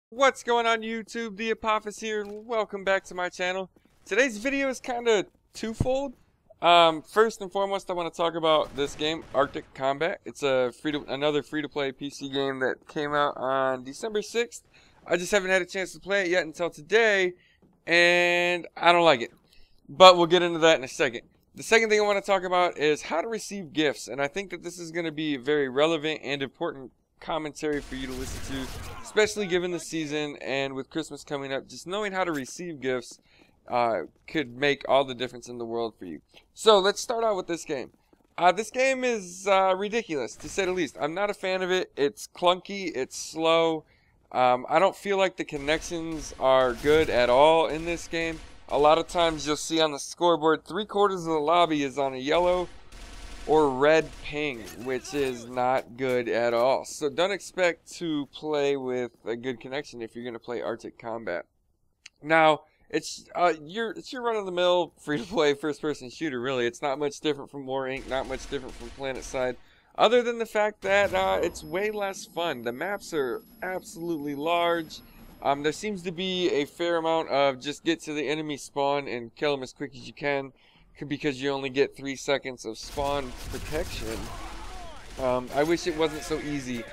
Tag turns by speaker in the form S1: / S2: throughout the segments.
S1: What's going on YouTube? The Apophis here, and welcome back to my channel. Today's video is kind of twofold. First and foremost, I want to talk about this game, Arctic Combat. It's a another free-to-play PC game that came out on December 6th. I just haven't had a chance to play it yet until today, and I don't like it. But we'll get into that in a second. The second thing I want to talk about is how to receive gifts, and I think that this is going to be very relevant and important commentary for you to listen to, especially given the season and with Christmas coming up. Just knowing how to receive gifts could make all the difference in the world for you. So let's start out with this game. This game is ridiculous, to say the least. I'm not a fan of it. It's clunky, it's slow. I don't feel like the connections are good at all in this game. A lot of times you'll see on the scoreboard 3/4 of the lobby is on a yellow or red ping, which is not good at all. So don't expect to play with a good connection if you're going to play Arctic Combat. Now, it's your run-of-the-mill free-to-play first-person shooter, really. It's not much different from War Inc., not much different from PlanetSide, other than the fact that it's way less fun. The maps are absolutely large. There seems to be a fair amount of just get to the enemy spawn and kill them as quick as you can, because you only get 3 seconds of spawn protection. I wish it wasn't so easy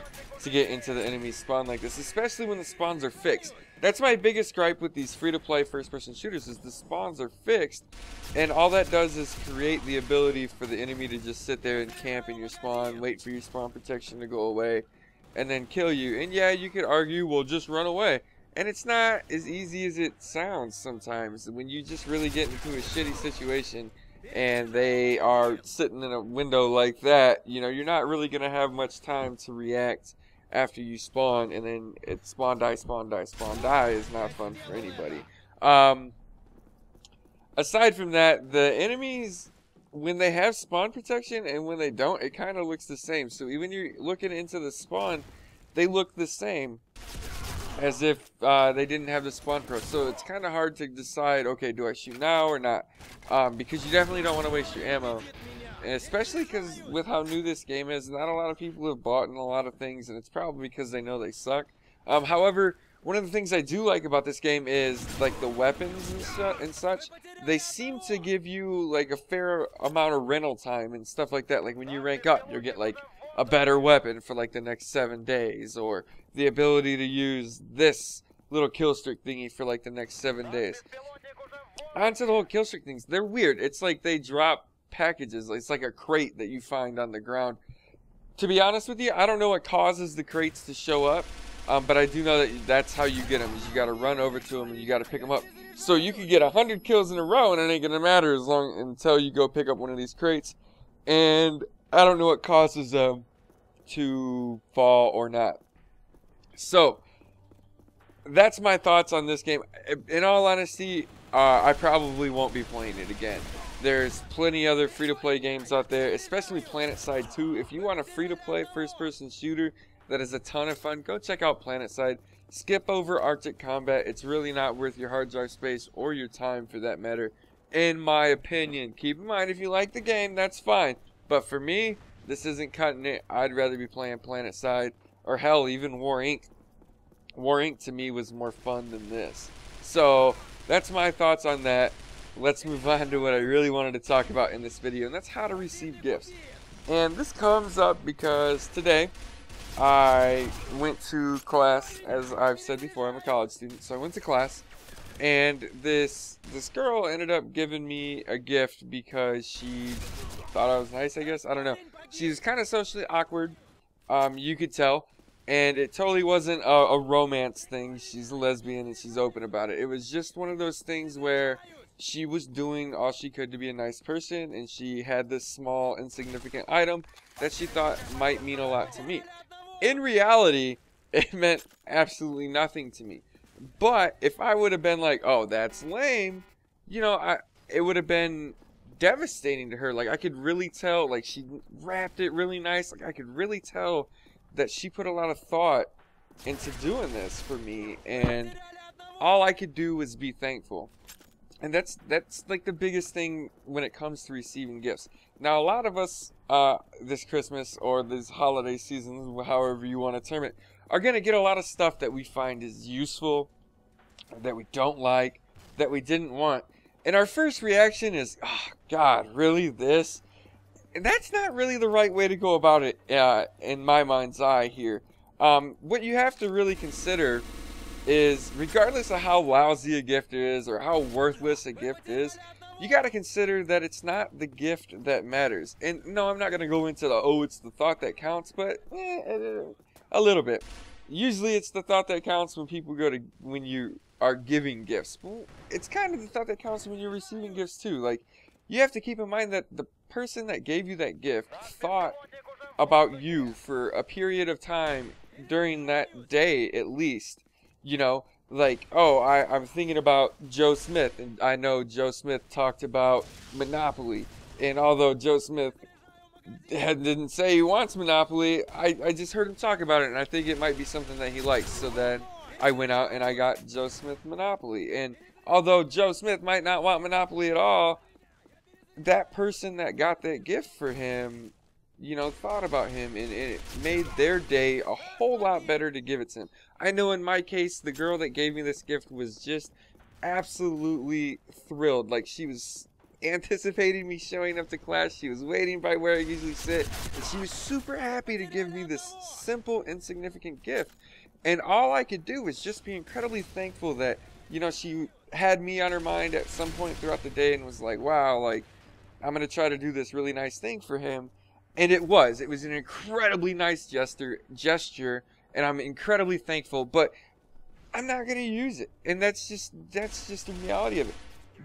S1: to get into the enemy spawn like this, especially when the spawns are fixed. That's my biggest gripe with these free-to-play first-person shooters, is the spawns are fixed, and all that does is create the ability for the enemy to just sit there and camp in your spawn, wait for your spawn protection to go away, and then kill you. And yeah, you could argue, well, just run away. And it's not as easy as it sounds sometimes. When you just really get into a shitty situation and they are sitting in a window like that, you know, you're not really going to have much time to react after you spawn, and then it's spawn, die, spawn, die, spawn, die is not fun for anybody. Aside from that, the enemies, when they have spawn protection and when they don't, it kind of looks the same. So even you're looking into the spawn, they look the same as if they didn't have the spawn pro. So it's kind of hard to decide, okay, do I shoot now or not? Because you definitely don't want to waste your ammo. And especially because with how new this game is, not a lot of people have bought in a lot of things, and it's probably because they know they suck. However, one of the things I do like about this game is like the weapons and such. They seem to give you like a fair amount of rental time and stuff like that. Like when you rank up, you'll get like a better weapon for like the next 7 days, or the ability to use this little kill streak thingy for like the next 7 days. Onto the whole kill streak things, they're weird. It's like they drop packages. It's like a crate that you find on the ground. To be honest with you, I don't know what causes the crates to show up, but I do know that that's how you get them. Is you got to run over to them and you got to pick them up. So you could get 100 kills in a row and it ain't gonna matter until you go pick up one of these crates. And I don't know what causes them to fall or not. So that's my thoughts on this game. In all honesty, I probably won't be playing it again. There's plenty other free-to-play games out there, especially PlanetSide 2. If you want a free-to-play first-person shooter that is a ton of fun, go check out PlanetSide. Skip over Arctic Combat. It's really not worth your hard drive space or your time, for that matter, in my opinion. Keep in mind, if you like the game, that's fine. But for me, this isn't cutting it. I'd rather be playing PlanetSide, or hell, even War Inc. War Inc. to me was more fun than this. So that's my thoughts on that. Let's move on to what I really wanted to talk about in this video, and that's how to receive gifts. And this comes up because today I went to class. As I've said before, I'm a college student, so I went to class, and this girl ended up giving me a gift because she thought I was nice, I guess. I don't know. She's kind of socially awkward, you could tell, and it totally wasn't a romance thing. She's a lesbian and she's open about it. It was just one of those things where she was doing all she could to be a nice person, and she had this small, insignificant item that she thought might mean a lot to me. In reality, it meant absolutely nothing to me. But if I would have been like, oh, that's lame, you know, it would have been devastating to her. Like, I could really tell, like, she wrapped it really nice. Like, I could really tell that she put a lot of thought into doing this for me, and all I could do was be thankful. And that's like the biggest thing when it comes to receiving gifts. Now, a lot of us this Christmas or this holiday season, however you want to term it, are going to get a lot of stuff that we find is useful, that we don't like, that we didn't want. And our first reaction is, oh, God, really this? And that's not really the right way to go about it in my mind's eye here. What you have to really consider is, regardless of how lousy a gift is or how worthless a gift is, you got to consider that it's not the gift that matters. And no, I'm not going to go into it's the thought that counts, but a little bit. Usually it's the thought that counts when you are giving gifts. Well, it's kind of the thought that counts when you're receiving gifts too. Like, you have to keep in mind that the person that gave you that gift thought about you for a period of time during that day at least. You know, like, I'm thinking about Joe Smith, and I know Joe Smith talked about Monopoly, and although Joe Smith didn't say he wants Monopoly, I just heard him talk about it, and I think it might be something that he likes. So then I went out and I got Joe Smith Monopoly. And although Joe Smith might not want Monopoly at all, that person that got that gift for him, you know, thought about him, and it made their day a whole lot better to give it to him. I know in my case, the girl that gave me this gift was just absolutely thrilled. Like, she was anticipating me showing up to class. She was waiting by where I usually sit, and she was super happy to give me this simple, insignificant gift. And all I could do was just be incredibly thankful that, you know, she had me on her mind at some point throughout the day and was like, wow, like, I'm going to try to do this really nice thing for him. And it was an incredibly nice gesture, and I'm incredibly thankful, but I'm not going to use it. And that's just the reality of it.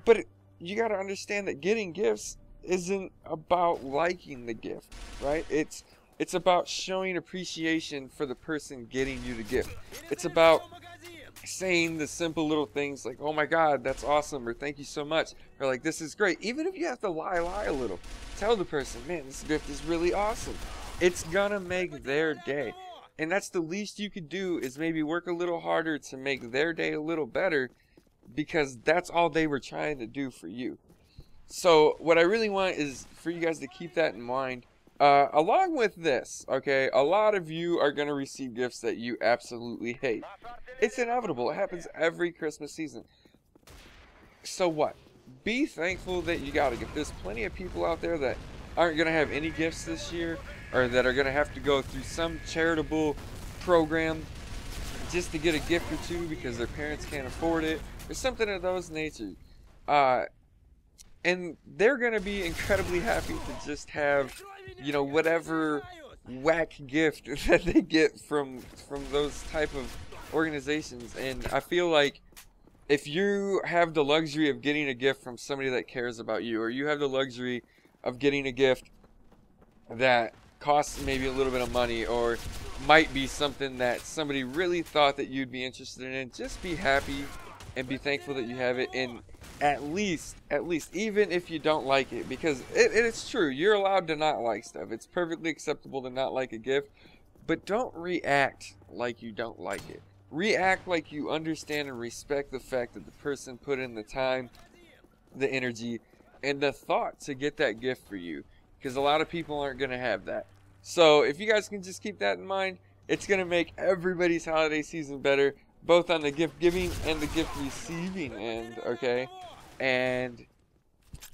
S1: But you got to understand that getting gifts isn't about liking the gift, right? It's about showing appreciation for the person getting you the gift. It's about saying the simple little things like, oh my God, that's awesome, or thank you so much, or like, this is great. Even if you have to lie a little, tell the person, man, this gift is really awesome. It's gonna make their day. And that's the least you could do, is maybe work a little harder to make their day a little better, because that's all they were trying to do for you. So what I really want is for you guys to keep that in mind. Along with this, okay, a lot of you are going to receive gifts that you absolutely hate. It's inevitable. It happens every Christmas season. So what? Be thankful that you got a gift. There's plenty of people out there that aren't going to have any gifts this year, or that are going to have to go through some charitable program just to get a gift or two because their parents can't afford it, or something of those nature. And they're going to be incredibly happy to just have, you know, whatever whack gift that they get from those type of organizations. And I feel like if you have the luxury of getting a gift from somebody that cares about you, or you have the luxury of getting a gift that costs maybe a little bit of money, or might be something that somebody really thought that you'd be interested in, just be happy and be thankful that you have it. And at least, even if you don't like it, because it's true, you're allowed to not like stuff. It's perfectly acceptable to not like a gift, but don't react like you don't like it. React like you understand and respect the fact that the person put in the time, the energy, and the thought to get that gift for you, because a lot of people aren't going to have that. So if you guys can just keep that in mind, it's going to make everybody's holiday season better, both on the gift giving and the gift receiving end, okay? And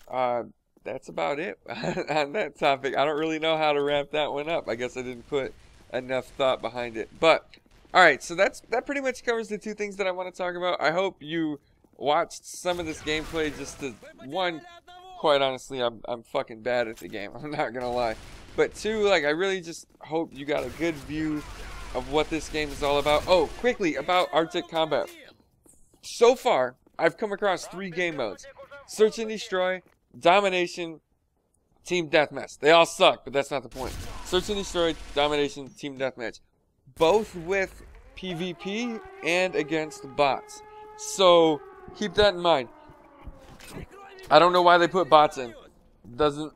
S1: that's about it on that topic. I don't really know how to wrap that one up. I guess I didn't put enough thought behind it. But alright, so that pretty much covers the two things that I want to talk about. I hope you watched some of this gameplay just to, one, quite honestly, I'm fucking bad at the game. I'm not gonna lie. But two, like, I really just hope you got a good view of what this game is all about. Oh, quickly, about Arctic Combat. So far, I've come across 3 game modes. Search and Destroy, Domination, Team Deathmatch. They all suck, but that's not the point. Search and Destroy, Domination, Team Deathmatch. Both with PvP and against bots. So, keep that in mind. I don't know why they put bots in. Doesn't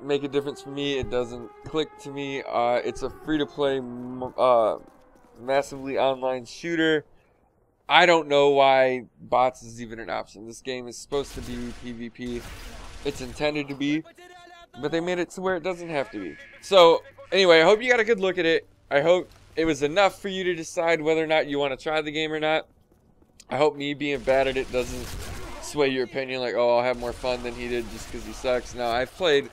S1: make a difference for me. It doesn't click to me. It's a free-to-play, massively online shooter. I don't know why bots is even an option. This game is supposed to be PvP. It's intended to be, but they made it to where it doesn't have to be. So, anyway, I hope you got a good look at it. I hope it was enough for you to decide whether or not you want to try the game or not. I hope me being bad at it doesn't sway your opinion, like, oh, I'll have more fun than he did just because he sucks. No, I've played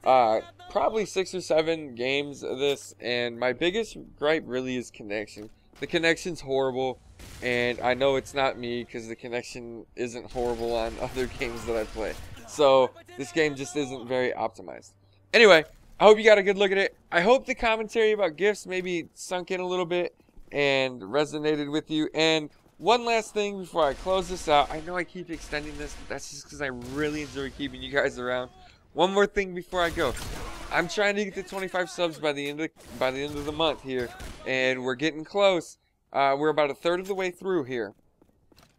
S1: probably 6 or 7 games of this, and my biggest gripe really is connection. The connection's horrible, and I know it's not me because the connection isn't horrible on other games that I play. So this game just isn't very optimized. Anyway, I hope you got a good look at it. I hope the commentary about gifts maybe sunk in a little bit and resonated with you. And one last thing before I close this out. I know I keep extending this, but that's just because I really enjoy keeping you guys around. One more thing before I go. I'm trying to get to 25 subs by the end of the month here, and we're getting close. We're about a third of the way through here.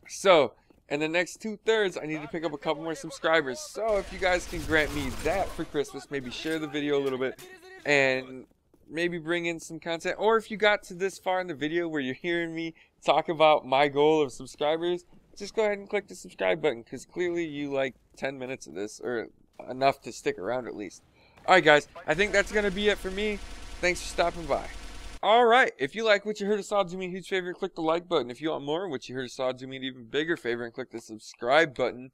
S1: So, in the next 2/3, I need to pick up a couple more subscribers. So, if you guys can grant me that for Christmas, maybe share the video a little bit, and maybe bring in some content. Or if you got to this far in the video where you're hearing me talk about my goal of subscribers, just go ahead and click the subscribe button, because clearly you like 10 minutes of this, or enough to stick around at least. Alright guys, I think that's going to be it for me. Thanks for stopping by. Alright, if you like what you heard or saw, do me a huge favor and click the like button. If you want more of what you heard or saw, do me an even bigger favor and click the subscribe button.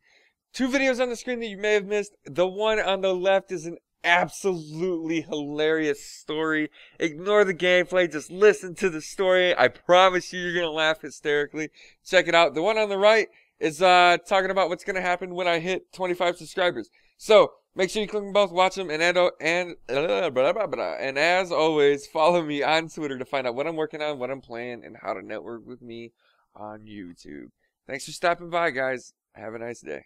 S1: 2 videos on the screen that you may have missed. The one on the left is an absolutely hilarious story. Ignore the gameplay, just listen to the story. I promise you, you're going to laugh hysterically. Check it out. The one on the right is talking about what's going to happen when I hit 25 subscribers. So, make sure you click them both, watch them, and as always, follow me on Twitter to find out what I'm working on, what I'm playing, and how to network with me on YouTube. Thanks for stopping by, guys. Have a nice day.